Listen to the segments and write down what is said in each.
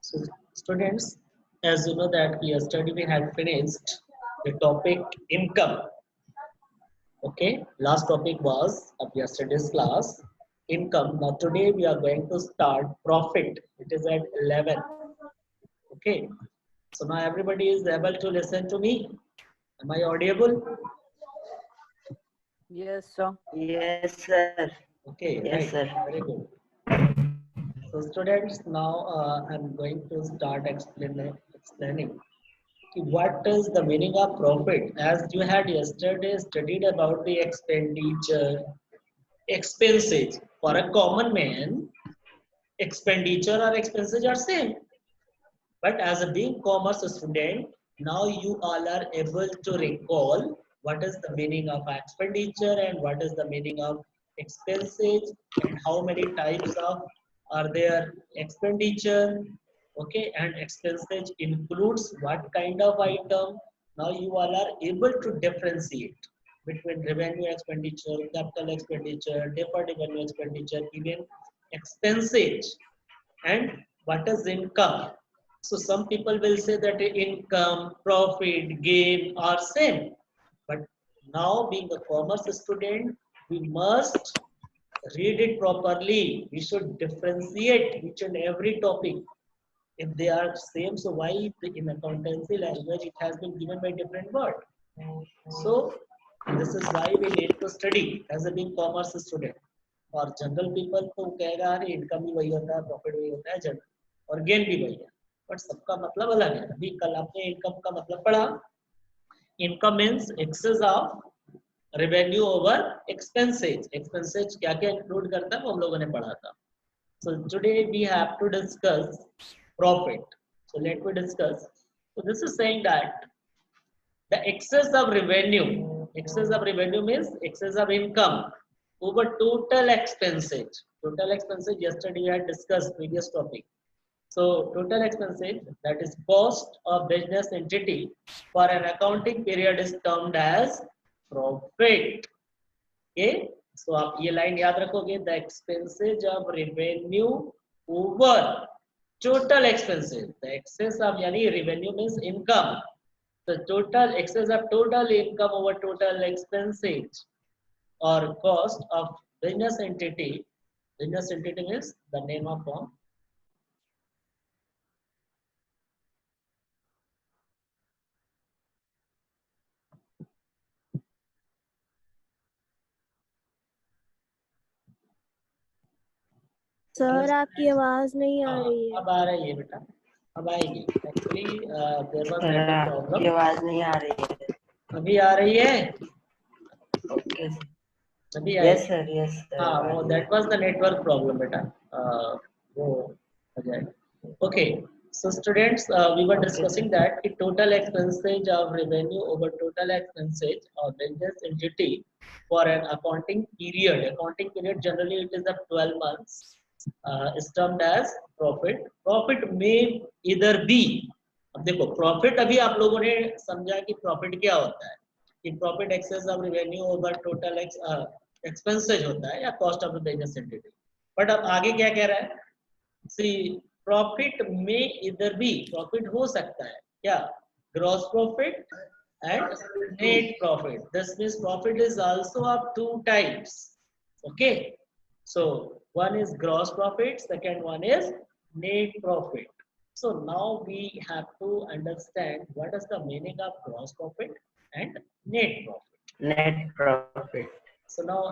So, students, as you know that yesterday we had finished the topic income. Okay, last topic was of yesterday's class income. Now today we are going to start profit. It is at 11. Okay, so now everybody is able to listen to me. Am I audible? Yes, sir. Yes, sir. Okay, Yes, right. sir. Very good. So students, now I'm going to start explaining what is the meaning of profit. As you had yesterday studied about the expenditure, expenses. For a common man, expenditure or expenses are same. But as a being commerce student, now you all are able to recall what is the meaning of expenditure and what is the meaning of expenses and how many types of are there expenditure. Okay, and expenses includes what kind of item. Now you all are able to differentiate between revenue expenditure, capital expenditure, deferred revenue expenditure, even expenses, and what is income. So some people will say that income, profit, gain are same. But now being a commerce student, we must read it properly. We should differentiate each and every topic. If they are same, so why in accountancy language it has been given by different word? So this is why we need to study as a being commerce student. और general people तो कहेगा अरे income भी वही होता है, profit वही होता है, जनरल और गेन भी वही है, बट सबका मतलब अलग है. अभी कल आपने इनकम का मतलब पढ़ा. Income means excess of revenue over expenses. Expenses क्या क्या इंक्लूड करता है वो हम लोगों ने पढ़ा था. So today we have to discuss profit. So let me discuss. So this is saying that the excess of revenue means excess of income over total expenses. Total expenses yesterday we had discussed previous topic. So total expenses, that is cost of business entity for an accounting period, is termed as profit. Okay, so आप ये line याद रखोगे, the expenses of revenue over total expenses. The excess of यानी revenue means income. The total excess of total income over total expenses or cost of business entity. Business entity means the name of firm. Sir आपकी आवाज नहीं आ रही है. अब आ रही है बेटा, अब आएगी. एक्चुअली देयर वाज नेटवर्क आपकी प्रॉब्लम. आवाज नहीं आ रही है. अभी आ रही है. ओके अभी यस आएगी. सर. Yes sir. हाँ, वो that was the network problem बेटा. वो हो जाएगा. Okay, so students, we were discussing that the total expenses of revenue over total expenses of business entity for an accounting period. Accounting period generally it is of 12 months. Is termed as profit. Profit may either be. अब देखो profit अभी आप लोगों ने समझा कि profit क्या होता है, कि profit excess of revenue over total expenses होता है या cost of the business entity. But अब आगे क्या कह रहा है, सी प्रॉफिट में इधर भी प्रॉफिट हो सकता है क्या, gross profit and net profit. This means profit is also of two types. Okay, so one is gross profit, second one is net profit. So now we have to understand what is the meaning of gross profit and net profit. Net profit. So now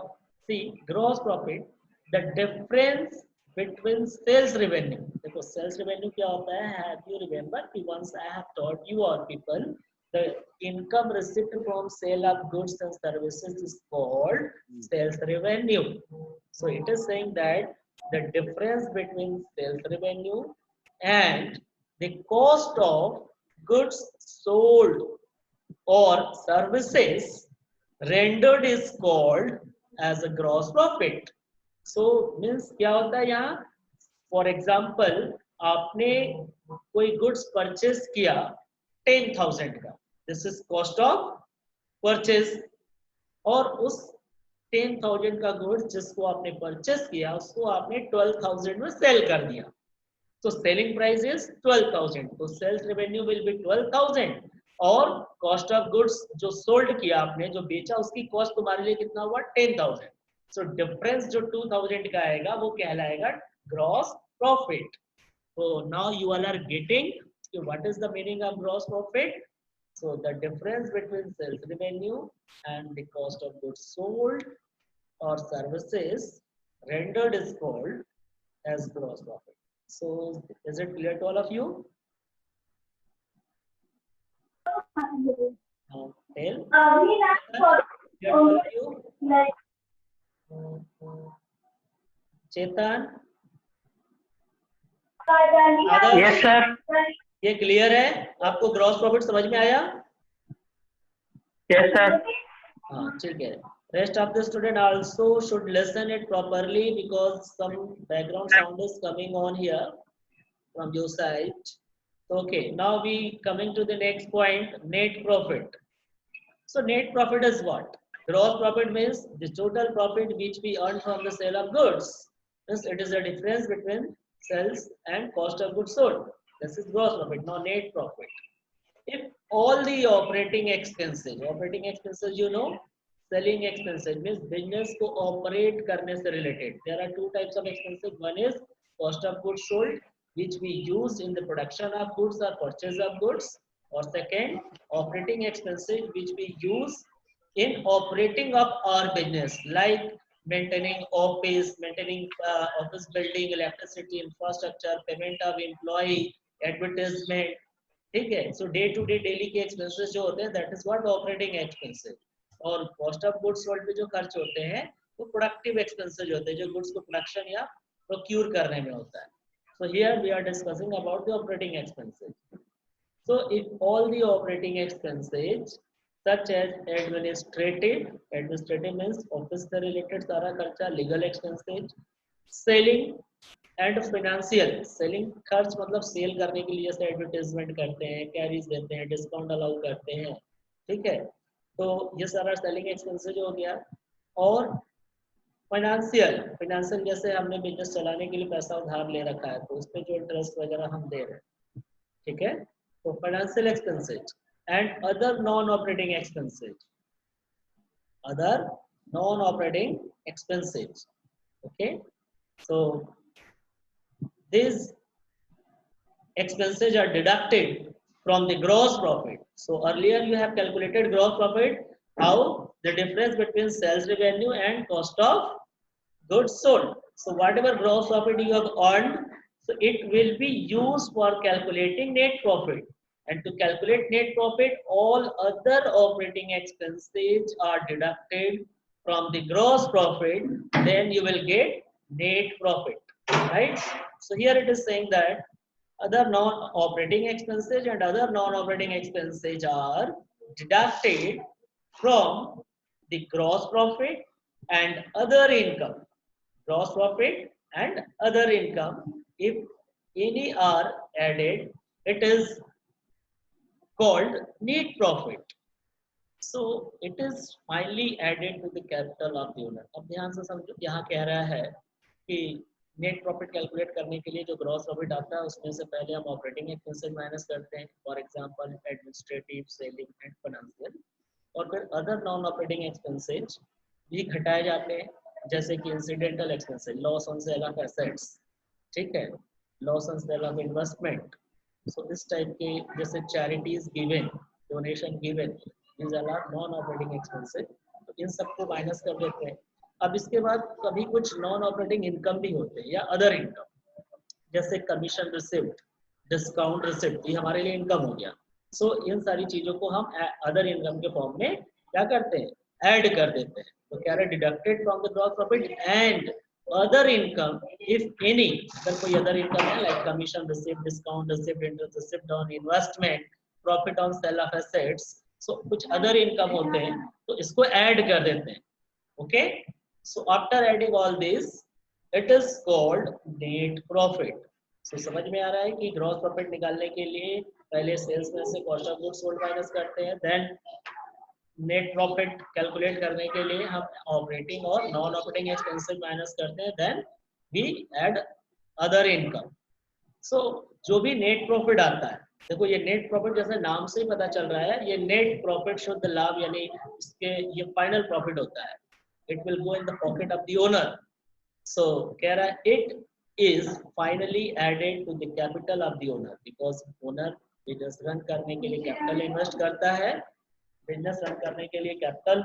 see gross profit, the difference between sales revenue. देखो sales revenue क्या होता है, have you remember कि once I have taught you all people the income received from sale of goods and services is called sales revenue. So it is saying that the difference between sales revenue and the cost of goods sold or services rendered is called as a gross profit. So means क्या होता है यहाँ, for example आपने कोई goods purchase किया 10,000 का, this is cost of purchase, और उस 10,000 का गुड्स जिसको आपने परचेज किया उसको आपने 12,000 में सेल कर दिया. So selling price is 12,000. So sales revenue will be 12,000 और cost of goods जो sold किया आपने, जो बेचा, उसकी cost तुम्हारे लिए कितना हुआ 10,000. So difference जो 2,000 का आएगा वो कहलाएगा gross profit. So now you all are getting what is the meaning of gross profit. So the difference between sales revenue and the cost of goods sold or services rendered is called as gross profit. So is it clear to all of you? Tell. Clear to all of you? Chetan, Yes, sir. ये clear है? आपको gross profit समझ में आया? Yes, sir. हाँ, ठीक है. Rest of the student also should listen it properly because some background sound is coming on here from your side. Okay, now we coming to the next point, net profit. So net profit is what? Gross profit means the total profit which we earn from the sale of goods. Thus it is the difference between sales and cost of goods sold. This is gross profit. Now net profit. If all the operating expenses you know, selling expenses means business को operate करने से related. There are two types of expenses. One is cost of goods sold, which we use in the production of goods or purchase of goods, or second, operating expenses which we use in operating of our business, like maintaining office, maintaining office building, electricity, infrastructure, payment of employee, advertisement. ठीक है. So day to day daily के expenses जो होते हैं, that is what operating expenses. और cost of goods sold पे जो खर्च होते हैं वो productive expenses होते हैं, जो goods को production या procure करने में होता है. So here we are discussing about the operating expenses. So if all the operating expenses such as administrative means office से related सारा खर्चा, legal expenses, selling and financial. Selling खर्च मतलब सेल करने के लिए जैसे एडवर्टाइजमेंट करते हैं, कैरीज देते हैं, डिस्काउंट अलाउ करते हैं, ठीक है. तो ये सारा सेलिंग एक्सपेंसेस हो गया. और फाइनेंशियल जैसे हमने बिजनेस चलाने के लिए पैसा उधार ले रखा है तो उस पर जो इंटरेस्ट वगैरह हम दे रहे हैं, ठीक है. तो financial expenses and other non operating expenses. Okay. So these expenses are deducted from the gross profit. So earlier you have calculated gross profit, how the difference between sales revenue and cost of goods sold. So whatever gross profit you have earned, so it will be used for calculating net profit. And to calculate net profit, all other operating expenses are deducted from the gross profit. Then you will get net profit, right? So here it is saying that other non-operating expenses and other non-operating expenses are deducted from the gross profit and other income. Gross profit and other income, if any are added, it is called net profit. So it is finally added to the capital of the owner. अब ध्यान से समझो, यहाँ कह रहा है कि net profit calculate करने के लिए जो ग्रॉस प्रॉफिट आता है उसमें से पहले हम ऑपरेटिंग एक्सपेंसेस माइनस करते हैं, for example administrative, selling and financial. और फिर अदर नॉन ऑपरेटिंग एक्सपेंसेस भी घटाए जाते हैं, जैसे कि incidental expenses, loss on sale of assets, ठीक है, loss on sale of investment. So इस टाइप के जैसे charities given, donation given, these are non operating expenses. तो इन सबको माइनस कर देते हैं. अब इसके बाद कभी कुछ नॉन ऑपरेटिंग इनकम भी होते हैं या अदर इनकम, जैसे कमीशन रिसिप्ट, डिस्काउंट रिसिप्ट, ये हमारे लिए इनकम हो गया. सो इन सारी चीजों को हम अदर इनकम के फॉर्म में क्या करते हैं, ऐड कर देते हैं. तो क्या है, deducted from the gross profit and other income if any. अगर कोई अदर इनकम है like commission receipt, discount receipt, interest receipt on investment, profit on sale of assets, so कुछ अदर इनकम होते हैं तो इसको ऐड कर देते हैं. Okay. So after adding all this, it is called net profit. So समझ में आ रहा है कि ग्रॉस प्रॉफिट निकालने के लिए पहले सेल्स में से cost of goods sold minus करते हैं, देन नेट प्रॉफिट कैलकुलेट करने के लिए हम ऑपरेटिंग और नॉन ऑपरेटिंग एक्सपेंसेस माइनस करते हैं, then we add other income. So जो भी नेट प्रॉफिट आता है, देखो ये नेट प्रॉफिट जैसे नाम से ही पता चल रहा है, ये नेट प्रॉफिट शुद्ध लाभ यानी इसके ये फाइनल प्रॉफिट होता है। It will go in the pocket of the owner. So कह रहा है it is finally added to the capital of the owner, because owner business run करने के लिए कैपिटल इन्वेस्ट करता है, बिजनेस रन करने के लिए कैपिटल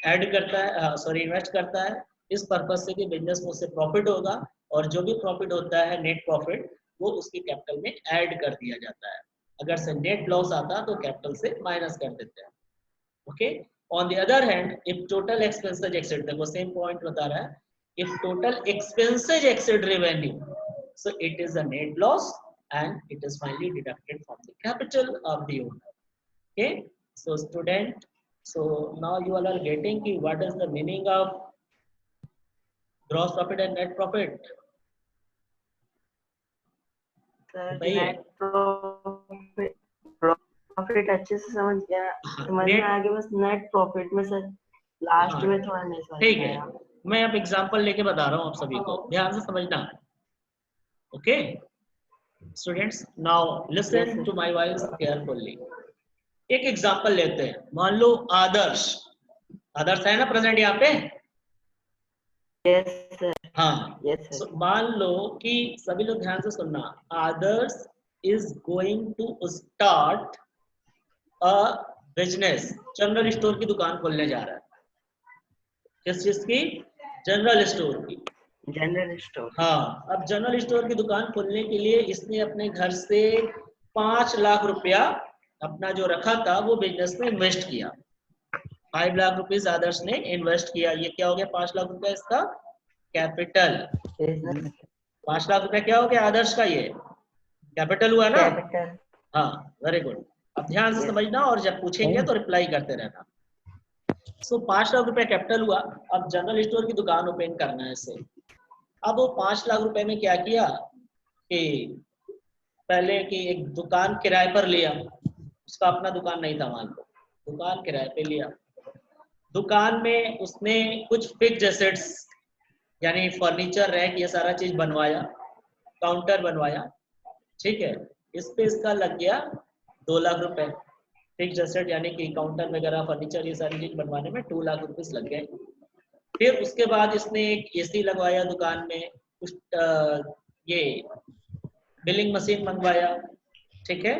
ऐड करता है, सॉरी इन्वेस्ट करता है, इस पर्पज से कि बिजनेस में उससे प्रॉफिट होगा, और जो भी प्रॉफिट होता है नेट प्रॉफिट वो उसकी कैपिटल में ऐड कर दिया जाता है। अगर से नेट लॉस आता तो कैपिटल से माइनस कर देते हैं। Okay, on the other hand if total expenses exceed, देखो सेम पॉइंट बता रहा है, if total expenses exceed revenue so it is a net loss and it is finally deducted from the capital of the owner. Okay, so student, so now you all are getting ki what is the meaning of gross profit and net profit. Net profit अच्छे से समझ गया, समझ में आ गया, बस net profit में sir last में थोड़ा नहीं समझ ठीक है, आया। मैं अब एग्जांपल लेके बता रहा हूँ आप सभी को, ध्यान से समझना। Okay students, now listen to my voice carefully. एक एग्जांपल लेते हैं, मान लो आदर्श, आदर्श है ना प्रेजेंट यहाँ पे? Yes sir. हाँ, यस सर। मान लो कि सभी लोग ध्यान से सुनना, Adarsh is going to start a business, general store की दुकान खोलने जा रहा है। किस चीज की? जनरल स्टोर की। General store. हाँ, अब जनरल स्टोर की दुकान खोलने के लिए इसने अपने घर से 5 लाख रुपया अपना जो रखा था वो बिजनेस में इन्वेस्ट किया। 5 लाख रुपीज आदर्श ने इन्वेस्ट किया। ये क्या हो गया? 5 लाख रुपया इसका कैपिटल। 5 लाख रुपया क्या हो गया आदर्श का? ये कैपिटल हुआ ना? कैपिटल। हाँ, वेरी गुड। अब ध्यान से समझना और जब पूछेंगे तो रिप्लाई करते रहना। सो 5 लाख रुपया कैपिटल हुआ। अब जनरल स्टोर की दुकान ओपन करना है इसे। अब वो 5 लाख रुपए में क्या किया कि पहले कि एक दुकान किराए पर लिया, उसका अपना दुकान नहीं था, मान लो दुकान किराए पे लिया। दुकान में उसने कुछ फिक्स्ड एसेट्स यानी फर्नीचर, रैक, ये सारा चीज बनवाया, काउंटर बनवाया, ठीक है। इस पे इसका लग गया 2 लाख रुपए। फिक्स्ड एसेट यानी कि काउंटर वगैरह, फर्नीचर, ये सारी चीज बनवाने में 2 लाख रुपए लग गए। फिर उसके बाद इसने एक एसी लगवाया दुकान में, कुछ ये बिलिंग मशीन मंगवाया, ठीक है,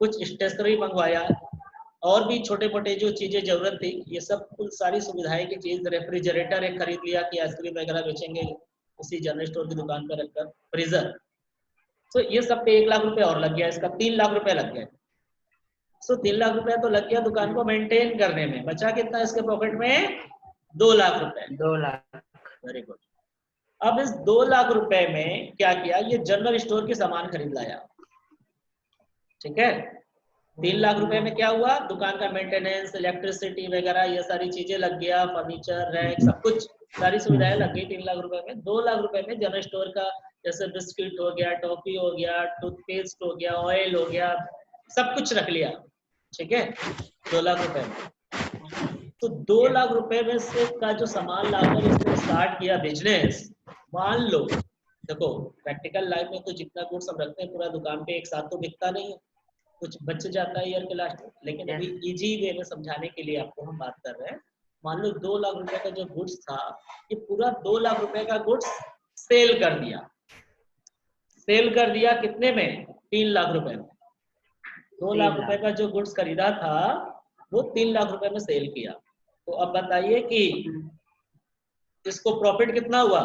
कुछ स्टेशनरी मंगवाया, और भी छोटे मोटे जो चीजें जरूरत थी, ये सब कुल सारी सुविधाएं की चीज, रेफ्रिजरेटर एक खरीद लिया कि आइसक्रीम वगैरह बेचेंगे उसी जनरल स्टोर की दुकान पर रखकर, फ्रीजर। तो ये सब पे 1 लाख रुपए और लग गया, इसका 3 लाख रुपए लग गए। सो 3 लाख रुपए तो लग गया दुकान को मेंटेन करने में। बचा कितना इसके पॉकेट में? 2 लाख रुपए। 2 लाख। Very good. अब इस 2 लाख रुपए में क्या किया? ये जनरल स्टोर की सामान खरीद लाया, ठीक है। 3 लाख रुपए में क्या हुआ? दुकान का मेंटेनेंस, इलेक्ट्रिसिटी वगैरह ये सारी चीजें लग गया, फर्नीचर, रैक, सब कुछ, सारी सुविधाएं लग गई 3 लाख रुपए में। 2 लाख रुपए में जनरल स्टोर का जैसे बिस्किट हो गया, टॉफी हो गया, टूथपेस्ट हो गया, ऑयल हो गया, सब कुछ रख लिया, ठीक है, 2 लाख रुपए में। तो 2 लाख रुपए में से का जो सामान लाकर इसने स्टार्ट किया बिजनेस, मान लो देखो प्रैक्टिकल लाइफ में तो जितना गुड्स हम रखते हैं पूरा दुकान पे एक साथ तो बिकता नहीं है, कुछ बच जाता है ईयर के लास्ट में। लेकिन अभी इजी वे में समझाने के लिए आपको हम बात कर रहे हैं। मान लो 2 लाख रुपए का जो गुड्स था, ये पूरा 2 लाख रुपए का गुड्स सेल कर दिया। सेल कर दिया कितने में? 3 लाख रुपए में। 2 लाख रुपए का जो गुड्स खरीदा था वो 3 लाख रुपए में सेल किया। तो अब बताइए कि इसको प्रॉफिट कितना हुआ?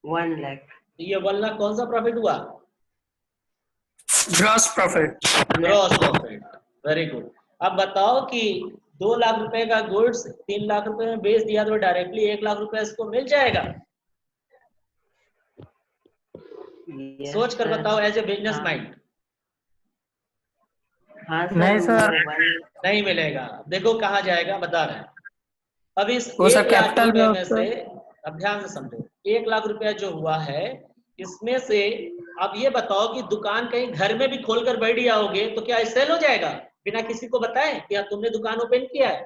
1 लाख। ये 1 लाख कौन सा प्रॉफिट हुआ? Gross profit. Gross profit. Very good. अब बताओ कि 2 लाख रुपए का गुड्स 3 लाख रुपए में बेच दिया तो डायरेक्टली 1 लाख रुपए इसको मिल जाएगा? सोच कर बताओ एज ए बिजनेस माइंड। नहीं सर, नहीं मिलेगा। देखो कहाँ जाएगा, बता रहे हैं। अब इस वो सब 1 लाख कैपिटल रुपए में में से, अब ध्यान से समझो, 1 लाख रुपया जो हुआ है इसमें से अब ये बताओ कि दुकान कहीं घर में भी खोल कर बैठ जाओगे तो क्या सेल हो जाएगा बिना किसी को बताए कि हाँ तुमने दुकान ओपन किया है?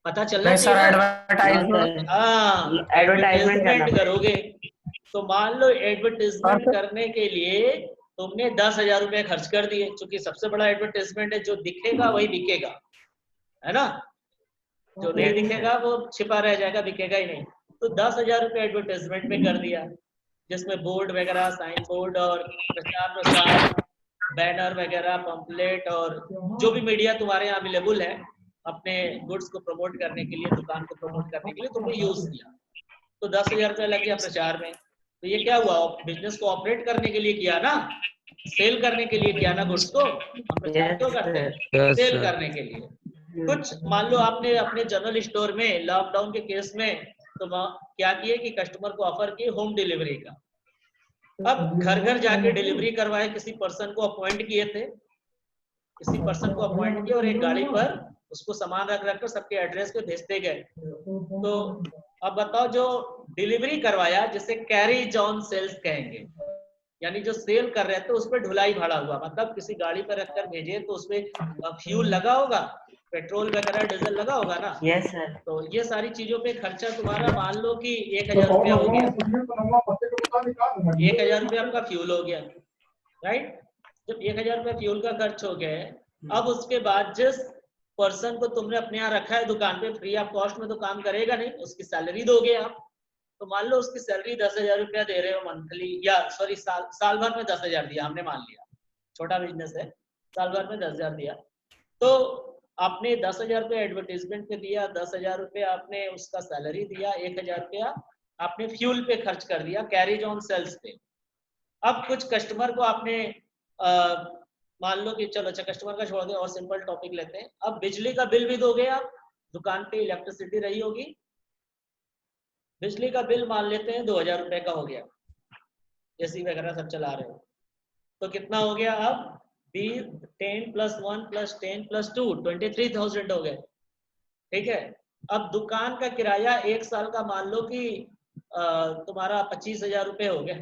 पता चलना चाहिए। एडवर्टाइजमेंट हाँ, एडवर्टाइजमेंट करोगे तो मान लो एडवर्टाइजमेंट हाँ, करने के लिए तुमने 10,000 रुपए खर्च कर दिए, क्योंकि सबसे बड़ा एडवर्टाइजमेंट है, जो दिखेगा वही बिकेगा, है ना। जो नहीं दिखेगा वो छिपा रह जाएगा, बिकेगा ही नहीं। तो 10,000 रुपए एडवर्टाइजमेंट में कर दिया, जिसमें बोर्ड वगैरह, साइन बोर्ड और प्रचार प्रसार, बैनर वगैरह, पंपलेट और जो भी मीडिया तुम्हारे यहाँ अवेलेबल है अपने गुड्स को प्रमोट करने के लिए, दुकान को प्रमोट करने के लिए तुमने यूज किया। तो 10,000 रुपया लग गया प्रचार में। तो ये क्या हुआ, बिजनेस को ऑपरेट करने के लिए किया ना, सेल करने के लिए किया ना गुड्स को। हम प्रचार क्यों करते हैं? सेल करने के लिए। कुछ मान लो आपने अपने जनरल स्टोर में लॉकडाउन के केस में तो क्या किए कि कस्टमर को ऑफर किए होम डिलीवरी का। अब घर घर जाके डिलीवरी करवाए, किसी पर्सन को अपॉइंट किए थे, किसी पर्सन को अपॉइंट किया और एक गाड़ी पर उसको सामान रख रख कर सबके एड्रेस पे भेजते गए। तो अब बताओ, जो डिलीवरी करवाया जिसे कैरीज ऑन सेल्स कहेंगे, यानी जो सेल कर रहे थे उस पर ढुलाई भाड़ा हुआ, मतलब किसी गाड़ी पर रखकर भेजे तो उसमें फ्यूल लगा होगा, पेट्रोल वगैरह डीजल लगा होगा ना। Yes sir. तो ये सारी चीजों पे खर्चा तुम्हारा मान लो कि 1,000 रुपया हो गया, 1,000 रुपया आपका फ्यूल हो गया, राइट। जब 1,000 रुपया फ्यूल का खर्च हो गया, अब उसके बाद जिस पर्सन को तुमने अपने यहाँ रखा है दुकान पे, फ्री ऑफ कॉस्ट में तो काम करेगा नहीं, उसकी सैलरी दोगे आप। तो मान लो उसकी सैलरी 10,000 रुपया दे रहे हो मंथली, या सॉरी साल भर में 10,000 दिया हमने, मान लिया छोटा बिजनेस है, साल भर में 10,000 दिया। तो आपने 10,000 रुपया एडवर्टीजमेंट पे दिया, 10,000 रुपया आपने उसका सैलरी दिया, 1,000 रुपया आपने फ्यूल पे खर्च कर दिया, कैरीज ऑन सेल्स पे। अब कुछ कस्टमर को आपने मान लो कि चलो अच्छा कस्टमर का छोड़ दे और सिंपल टॉपिक लेते हैं। अब बिजली का बिल भी दोगे आप, दुकान पे इलेक्ट्रिसिटी रही होगी, बिजली का बिल मान लेते हैं 2,000 रुपए का हो गया, एसी वगैरह सब चला रहे हो, तो कितना हो गया अब 10 + 1 + 10 + 2 23,000 हो गए, ठीक है। अब दुकान का किराया एक साल का मान लो कि तुम्हारा 25,000 रुपये हो गए,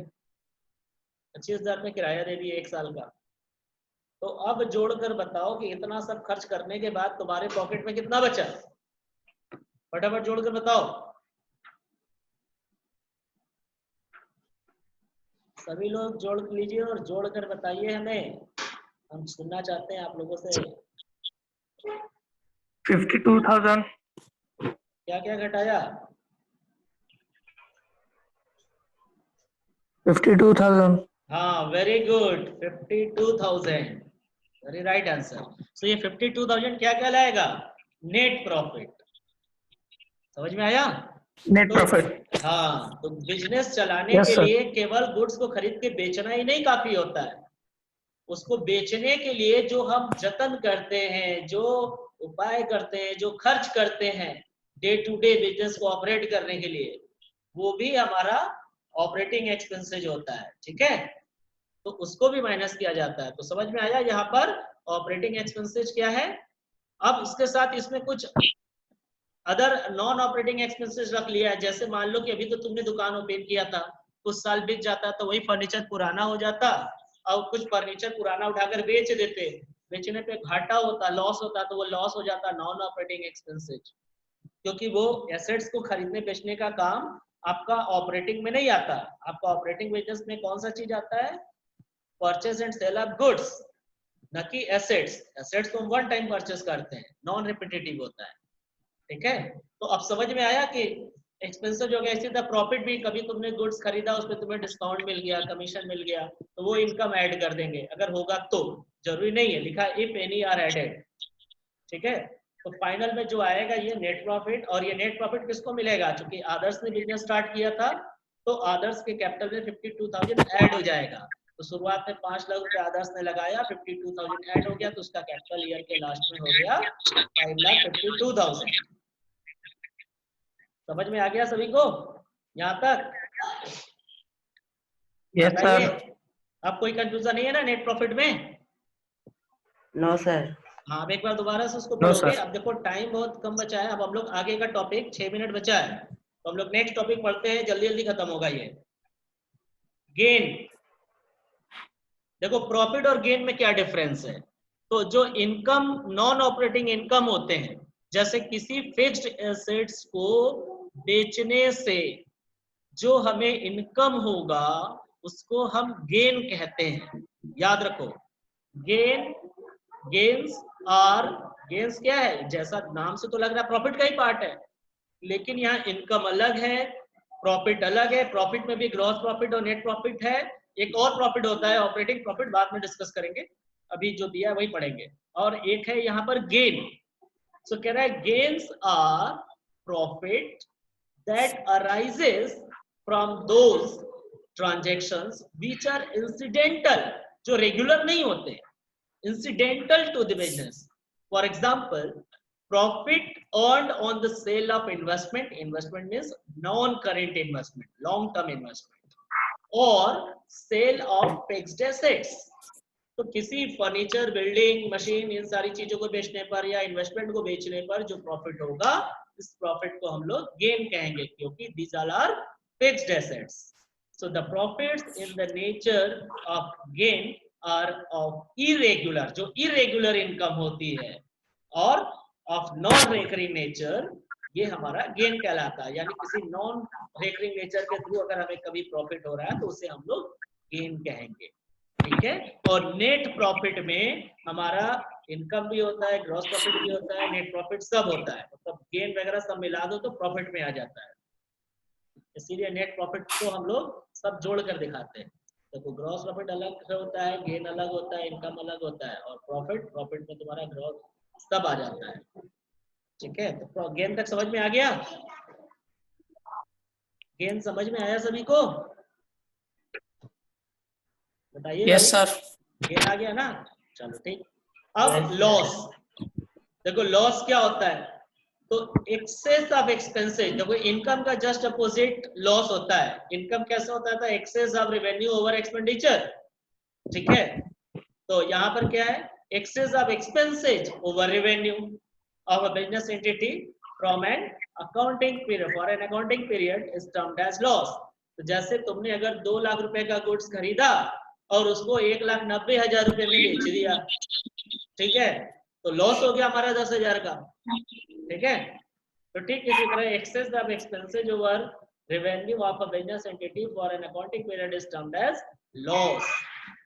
25,000 में किराया दे दिए एक साल का। तो अब जोड़कर बताओ कि इतना सब खर्च करने के बाद तुम्हारे पॉकेट में कितना बचा, फटाफट जोड़कर बताओ। सभी लोग जोड़ लीजिए और जोड़कर बताइए हमें, हम सुनना चाहते हैं आप लोगों से। 52,000। क्या क्या घटाया? 52,000। हाँ, very good, 52,000, very right answer. So ये 52,000 क्या क्या लाएगा? Net profit. समझ में आया? Net profit. हाँ, तो बिजनेस चलाने के लिए केवल गुड्स को खरीद के बेचना ही नहीं काफी होता है, उसको बेचने के लिए जो हम जतन करते हैं, जो उपाय करते हैं, जो खर्च करते हैं डे टू डे बिजनेस को ऑपरेट करने के लिए, वो भी हमारा ऑपरेटिंग एक्सपेंसेज होता है, ठीक है। तो उसको भी माइनस किया जाता है। तो समझ में आया यहाँ पर ऑपरेटिंग एक्सपेंसेज क्या है। अब इसके साथ इसमें कुछ अदर नॉन ऑपरेटिंग एक्सपेंसेस रख लिया है। जैसे मान लो कि अभी तो तुमने दुकान ओपन किया था, कुछ साल बीत जाता तो वही फर्नीचर पुराना हो जाता, और कुछ फर्नीचर पुराना उठाकर बेच देते, बेचने पे घाटा होता, लॉस होता, तो वो लॉस हो जाता नॉन ऑपरेटिंग एक्सपेंसेज, क्योंकि वो एसेट्स को खरीदने बेचने का काम आपका ऑपरेटिंग में नहीं आता। आपका ऑपरेटिंग बिजनेस में कौन सा चीज आता है? Purchase and sale of goods, न कि एसेट्स। एसेट्स तो हम वन टाइम परचेज करते हैं, नॉन रिपीटेटिव होता है, ठीक है। तो अब समझ में आया कि एक्सपेंसेस हो गया। इसी तरह प्रॉफिट भी, कभी तुमने गुड्स खरीदा, उस पर तुम्हें डिस्काउंट मिल गया, कमीशन मिल गया, तो वो इनकम ऐड कर देंगे अगर होगा तो, जरूरी नहीं है, लिखा इफ एनी आर एडेड, ठीक है। तो फाइनल में जो आएगा ये नेट प्रॉफिट। और ये नेट प्रॉफिट किसको मिलेगा? क्योंकि आदर्श ने बिजनेस स्टार्ट किया था, तो आदर्श के कैपिटल में 52,000 ऐड हो जाएगा। तो शुरुआत में 5 लाख रुपए आदर्श ने लगाया, 52,000 ऐड हो गया, तो उसका कैपिटल ईयर के लास्ट में हो गया 5,52,000। समझ में आ गया सभी को यहाँ तक? Yes sir. अब कोई कंफ्यूजन नहीं है ना नेट प्रॉफिट में? No sir. हाँ, अब एक बार दोबारा से उसको पढ़ोगे। अब देखो टाइम बहुत कम बचा है, अब हम लोग आगे का टॉपिक 6 मिनट बचा है, तो हम लोग नेक्स्ट टॉपिक पढ़ते हैं, जल्दी जल्दी खत्म होगा ये। गेन। देखो प्रॉफिट और गेन में क्या डिफरेंस है। तो जो इनकम नॉन ऑपरेटिंग इनकम होते हैं, जैसे किसी फिक्स्ड एसेट्स को बेचने से जो हमें इनकम होगा उसको हम गेन कहते हैं। याद रखो, गेन, गेन्स आर, गेन्स क्या है, जैसा नाम से तो लग रहा है प्रॉफिट का ही पार्ट है, लेकिन यहाँ इनकम अलग है, प्रॉफिट अलग है। प्रॉफिट में भी ग्रॉस प्रॉफिट और नेट प्रॉफिट है, एक और प्रॉफिट होता है ऑपरेटिंग प्रॉफिट, बाद में डिस्कस करेंगे, अभी जो दिया है वही पढ़ेंगे। और एक है यहाँ पर गेन। सो कह रहा है gains are profit that arises from those transactions which are incidental, जो रेगुलर नहीं होते, incidental to the business. For example, profit earned on the sale of investment, investment means non-current investment, long-term investment, or sale of fixed assets. तो किसी furniture, building, machine, इन सारी चीजों को बेचने पर या इन्वेस्टमेंट को बेचने पर जो प्रॉफिट होगा, इस प्रॉफिट को हम लोग गेन कहेंगे, क्योंकि these all are fixed assets. So the profits in the nature of gain are of irregular, जो irregular income होती है, और of non recurring nature, ये हमारा गेन कहलाता है। यानी किसी नॉन रेकरिंग नेचर के थ्रू अगर हमें कभी प्रॉफिट हो रहा है तो उसे हम लोग गेन कहेंगे, ठीक है। और नेट प्रॉफिट में हमारा इनकम भी होता है, ग्रॉस प्रॉफिट भी होता है, नेट प्रॉफिट सब होता है, मतलब गेन वगैरह सब मिला दो तो प्रॉफिट में आ जाता है। इसीलिए नेट प्रॉफिट को हम लोग सब जोड़ कर दिखाते हैं। तो ग्रॉस प्रॉफिट अलग होता है, गेन अलग होता है, इनकम अलग होता है, और प्रॉफिट में तुम्हारा ग्रॉस सब आ जाता है, ठीक है। तो गेन तक समझ में आ गया? गेन समझ में आया सभी को? बताइए। Yes sir. गेन आ गया ना, चलो ठीक। अब लॉस, देखो लॉस क्या होता है, तो एक्सेस ऑफ एक्सपेंसेस, देखो इनकम का जस्ट अपोजिट लॉस होता है। इनकम कैसा होता था, excess of revenue over expenditure, ठीक है। तो यहाँ पर क्या है, excess of expenses over revenue of a business entity from an accounting period, for an accounting period is termed as loss. तो जैसे तुमने अगर 2 लाख रुपए का गुड्स खरीदा और उसको 1,90,000 रुपए में बेच दिया, ठीक है, तो लॉस हो गया हमारा 10,000 का, ठीक है। तो ठीक इसी तरह excess of expenses over revenue of a business entity for an accounting period is termed as loss.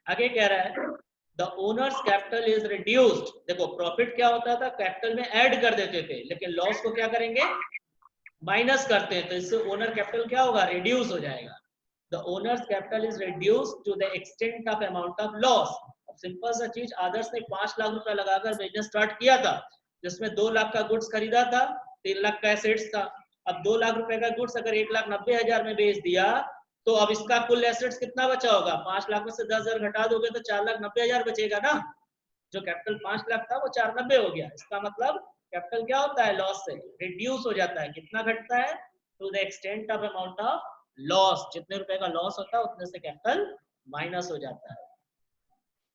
आगे कह रहा है the owner's capital is reduced. देखो प्रॉफिट क्या होता था, कैपिटल में ऐड कर देते थे, लेकिन लॉस को क्या करेंगे, माइनस करते हैं, तो इससे ओनर कैपिटल क्या होगा, रिड्यूस हो जाएगा। The owner's capital is reduced to the extent of amount of loss. Simple सा चीज, आदर्श ने 5 लाख रुपया लगाकर बिजनेस स्टार्ट किया था, जिसमें 2 लाख का गुड्स खरीदा था, 3 लाख का एसेट्स था। अब 2 लाख रुपए का गुड्स अगर 1,90,000 में बेच दिया, तो अब इसका कुल एसेट्स कितना बचा होगा, 5 लाख में से 10,000 घटा दोगे तो 4,90,000 बचेगा ना। जो कैपिटल 5 लाख था वो 490 हो गया। इसका मतलब कैपिटल क्या होता है, लॉस से रिड्यूस हो जाता है। कितना घटता है, to the extent of amount of loss, जितने रुपए का लॉस होता है उतने से कैपिटल माइनस हो जाता है।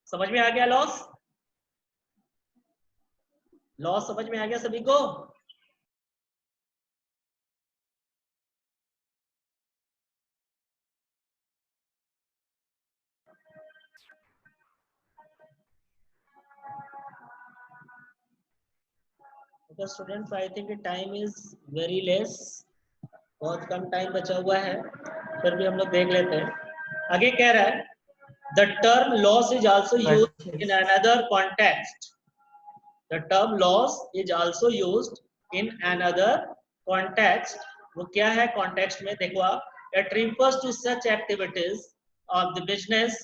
समझ में आ गया लॉस? लॉस समझ में आ गया सभी को? Okay, students, I think the time is very less, बहुत कम टाइम बचा हुआ है, फिर भी हम लोग देख लेते हैं। आगे कह रहा है the term loss is also used in another context. The term loss is also used in another context. वो क्या है context में, देखो आप, it refers to such activities of the business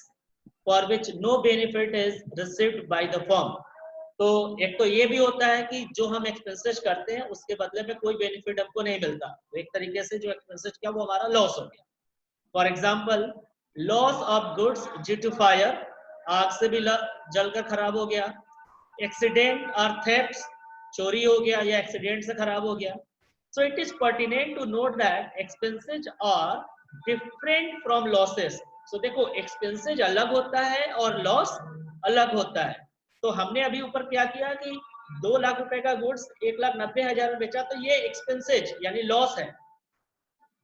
for which no benefit is received by the firm. तो एक तो ये भी होता है कि जो हम एक्सपेंसेस करते हैं उसके बदले में कोई बेनिफिट हमको नहीं मिलता, तो एक तरीके से जो एक्सपेंसेस किया वो हमारा लॉस हो गया। For example, loss of goods due to fire, आग से भी जलकर खराब हो गया। एक्सीडेंट और थेफ्ट, चोरी हो गया या एक्सीडेंट से खराब हो गया। So it is pertinent to note that expenses are different from losses. So देखो एक्सपेंसेस अलग होता है और लॉस अलग होता है। तो हमने अभी ऊपर क्या किया कि 2 लाख रुपए का गुड्स 1,90,000 में बेचा, तो ये एक्सपेंसेज यानी लॉस है।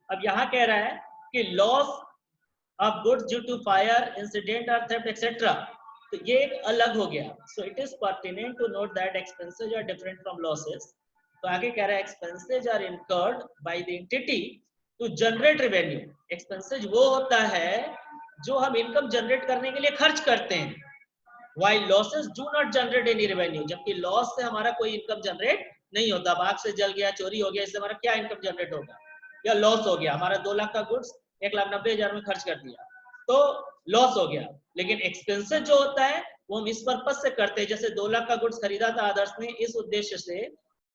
अब यहाँ कह रहा है कि loss of goods due to fire, incident और थेफ्ट एक्सेट्रा, तो ये एक अलग हो गया। So it is pertinent to note that expenses are different from losses. तो आगे कह रहा है expenses are incurred by the entity to generate revenue. Expenses वो होता है जो हम इनकम जनरेट करने के लिए खर्च करते हैं, while losses do not generate any revenue, जबकि लॉस से हमारा कोई इनकम जनरेट नहीं होता। आग से जल गया, चोरी हो गया, इससे हमारा क्या इनकम जनरेट होगा? या लॉस हो गया, हमारा 2 लाख का गुड्स 1,90,000 में खर्च कर दिया तो लॉस हो गया। लेकिन एक्सपेंसेस जो होता है वो हम इस पर्पस से करते हैं, जैसे 2 लाख का गुड्स खरीदा था आदर्श ने इस उद्देश्य से